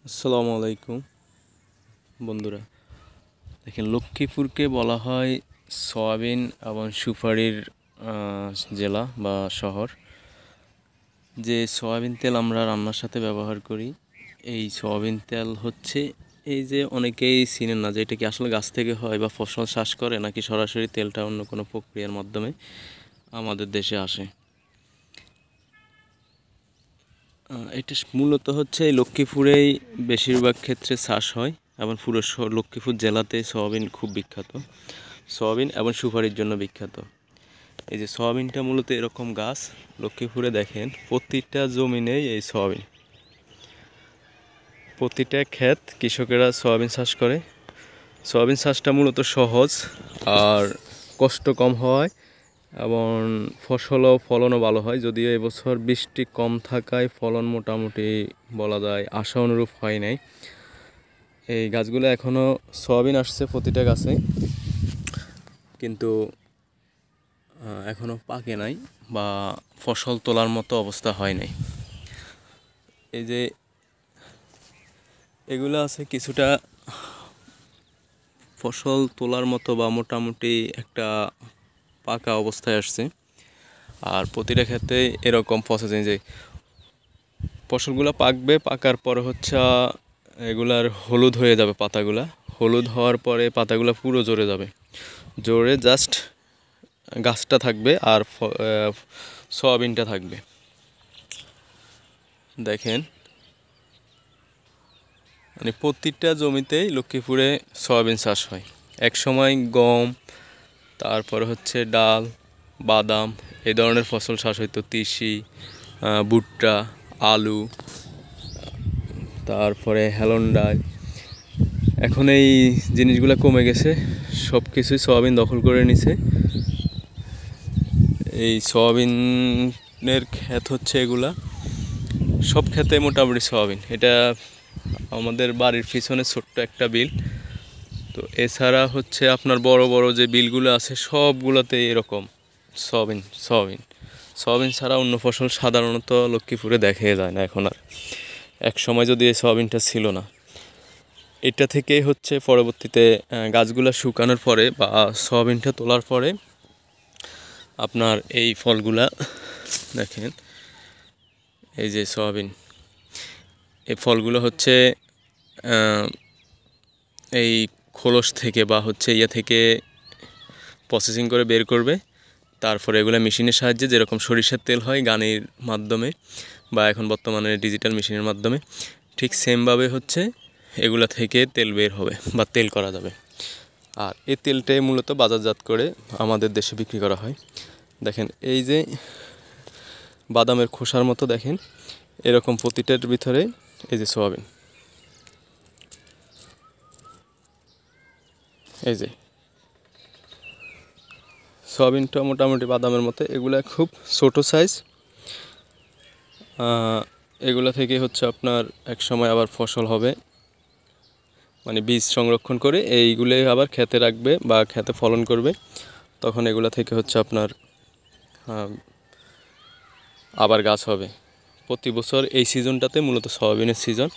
আসসালামু আলাইকুম বন্ধুরা। দেখেন, লক্ষ্মীপুরকে বলা হয় সয়াবিন এবং সুপারির জেলা বা শহর। যে সয়াবিন তেল আমরা রান্নার সাথে ব্যবহার করি, এই সয়াবিন তেল হচ্ছে এই যে অনেকেই চিনেন না যে এটা কি আসলে গাছ থেকে হয় বা ফসল চাষ করে নাকি সরাসরি তেলটা অন্য কোনো প্রক্রিয়ার মাধ্যমে আমাদের দেশে আসে। এটা মূলত হচ্ছে এই লক্ষ্মীপুরেই বেশিরভাগ ক্ষেত্রে চাষ হয় এবং পুরো লক্ষ্মীপুর জেলাতে সয়াবিন খুব বিখ্যাত। সয়াবিন এবং সুপারির জন্য বিখ্যাত। এই যে সয়াবিনটা মূলত এরকম গাছ, লক্ষ্মীপুরে দেখেন প্রতিটা জমিনেই এই সয়াবিন, প্রতিটা ক্ষেত কৃষকেরা সয়াবিন চাষ করে। সয়াবিন চাষটা মূলত সহজ আর কষ্ট কম হয় এবং ফলনও ভালো হয়। যদিও এবছর বৃষ্টি কম থাকায় ফলন মোটামুটি বলা যায় আশা অনুরূপ হয় নাই। এই গাছগুলো এখনও সয়াবিন আসছে প্রতিটা গাছে, কিন্তু এখনও পাকে নাই বা ফসল তোলার মতো অবস্থা হয় নাই। এই যে এগুলো আছে কিছুটা ফসল তোলার মতো বা মোটামুটি একটা পাকা অবস্থায় আসছে। আর প্রতিটা ক্ষেত্রে এরকম প্রসেসিং যে ফসলগুলো পাকবে, পাকার পর হচ্ছে এগুলার হলুদ হয়ে যাবে পাতাগুলা। হলুদ হওয়ার পরে পাতাগুলো পুরো ঝরে যাবে, ঝরে জাস্ট গাছটা থাকবে আর সয়াবিনটা থাকবে। দেখেন, মানে প্রতিটা জমিতেই লক্ষ্মীপুরে সয়াবিন চাষ হয়। এক সময় গম, তারপরে হচ্ছে ডাল, বাদাম এই ধরনের ফসল চাষ হইতো, তিসি, ভুট্টা, আলু, তারপরে হেলন ডাল। এখন এই জিনিসগুলো কমে গেছে, সব কিছুই সয়াবিন দখল করে নিছে। এই সয়াবিনের ক্ষেত হচ্ছে এগুলা, সব ক্ষেতে মোটামুটি সয়াবিন। এটা আমাদের বাড়ির পিছনে ছোট্ট একটা বিল। তো এছাড়া হচ্ছে আপনার বড় বড় যে বিলগুলো আছে সবগুলোতে এরকম সয়াবিন সয়াবিন সয়াবিন ছাড়া অন্য ফসল সাধারণত লক্ষ্মীপুরে দেখা যায় না এখন আর। এক সময় যদি এই সয়াবিনটা ছিল না, এটা থেকেই হচ্ছে পরবর্তীতে গাছগুলো শুকানোর পরে বা সয়াবিনটা তোলার পরে আপনার এই ফলগুলা দেখেন, এই যে সয়াবিন, এই ফলগুলো হচ্ছে এই খোলস থেকে বা হচ্ছে ইয়ে থেকে প্রসেসিং করে বের করবে। তারপরে এগুলো মেশিনের সাহায্যে, যেরকম সরিষার তেল হয় গানির মাধ্যমে বা এখন বর্তমানে ডিজিটাল মেশিনের মাধ্যমে, ঠিক সেমভাবে হচ্ছে এগুলা থেকে তেল বের হবে বা তেল করা যাবে। আর এই তেলটাই মূলত বাজারজাত করে আমাদের দেশে বিক্রি করা হয়। দেখেন, এই যে বাদামের খোসার মতো দেখেন এরকম প্রতিটার ভিতরে এই যে সয়াবিন, এই যে সয়াবিনটা মোটামুটি বাদামের মতো। এগুলা খুব ছোটো সাইজ। এগুলা থেকে হচ্ছে আপনার এক সময় আবার ফসল হবে, মানে বীজ সংরক্ষণ করে এইগুলো আবার খেতে রাখবে বা খেতে ফলন করবে। তখন এগুলা থেকে হচ্ছে আপনার আবার গাছ হবে। প্রতি বছর এই সিজনটাতে মূলত সয়াবিনের সিজন।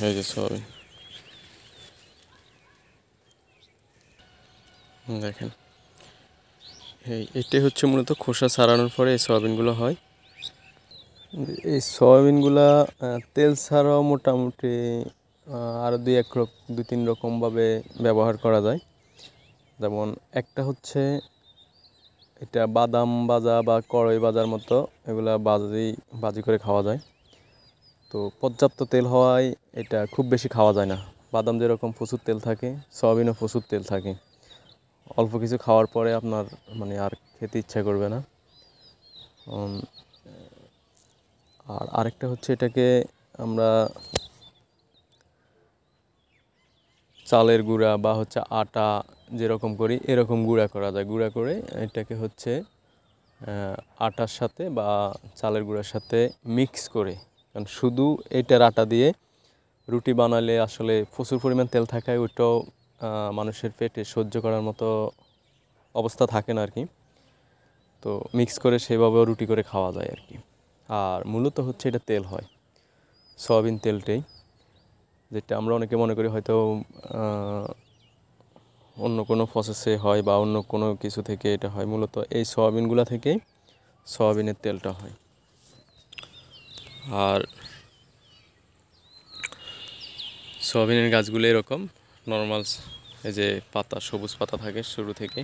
এই যে সয়াবিন দেখেন, এটাই হচ্ছে মূলত খোসা ছাড়ানোর পরে এই সয়াবিনগুলো হয়। এই সয়াবিনগুলা তেল ছাড়াও মোটামুটি আরও দুই তিন রকমভাবে ব্যবহার করা যায়। যেমন একটা হচ্ছে এটা বাদাম ভাজা বা কড়াই ভাজার মতো, এগুলা ভাজি করে খাওয়া যায়। তো পর্যাপ্ত তেল হওয়ায় এটা খুব বেশি খাওয়া যায় না। বাদাম যেরকম প্রচুর তেল থাকে, সয়াবিনও প্রচুর তেল থাকে। অল্প কিছু খাওয়ার পরে আপনার মানে আর খেতে ইচ্ছা করবে না। আর আরেকটা হচ্ছে এটাকে আমরা চালের গুঁড়া বা হচ্ছে আটা যেরকম করি এরকম গুঁড়া করা যায়। গুঁড়া করে এটাকে হচ্ছে আটার সাথে বা চালের গুঁড়ার সাথে মিক্স করে, কারণ শুধু এটার আটা দিয়ে রুটি বানালে আসলে প্রচুর পরিমাণ তেল থাকায় ওইটাও মানুষের পেটে সহ্য করার মতো অবস্থা থাকে না আর কি। তো মিক্স করে সেভাবেও রুটি করে খাওয়া যায় আর কি। আর মূলত হচ্ছে এটা তেল হয় সয়াবিন তেলটাই, যেটা আমরা অনেকে মনে করি হয়তো অন্য কোনো প্রসেসে হয় বা অন্য কোনো কিছু থেকে এটা হয়। মূলত এই সয়াবিনগুলো থেকেই সয়াবিনের তেলটা হয়। আর সয়াবিনের গাছগুলো এরকম নর্মাল, এই যে পাতা সবুজ পাতা থাকে শুরু থেকে,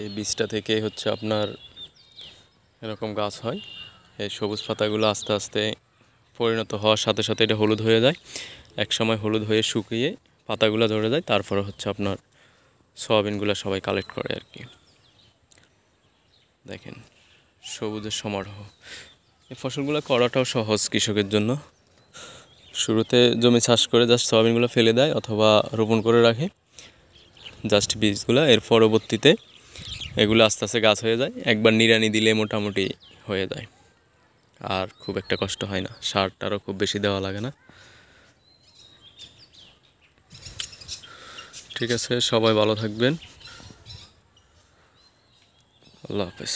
এই বীজটা থেকে হচ্ছে আপনার এরকম গাছ হয়। এই সবুজ পাতাগুলো আস্তে আস্তে পরিণত হওয়ার সাথে সাথে এটা হলুদ হয়ে যায়। এক সময় হলুদ হয়ে শুকিয়ে পাতাগুলো ঝরে যায়, তারপরে হচ্ছে আপনার সয়াবিনগুলো সবাই কালেক্ট করে আর কি। দেখেন সবুজের সমারোহ। এই ফসলগুলো করাটাও সহজ কৃষকের জন্য। শুরুতে জমি চাষ করে জাস্ট সয়াবিনগুলো ফেলে দেয় অথবা রোপণ করে রাখে জাস্ট বীজগুলো। এর পরবর্তীতে এগুলো আস্তে আস্তে গাছ হয়ে যায়, একবার নিড়ানি দিলে মোটামুটি হয়ে যায়, আর খুব একটা কষ্ট হয় না, সারটারও খুব বেশি দেওয়া লাগে না। ঠিক আছে, সবাই ভালো থাকবেন, আল্লাহ হাফেজ।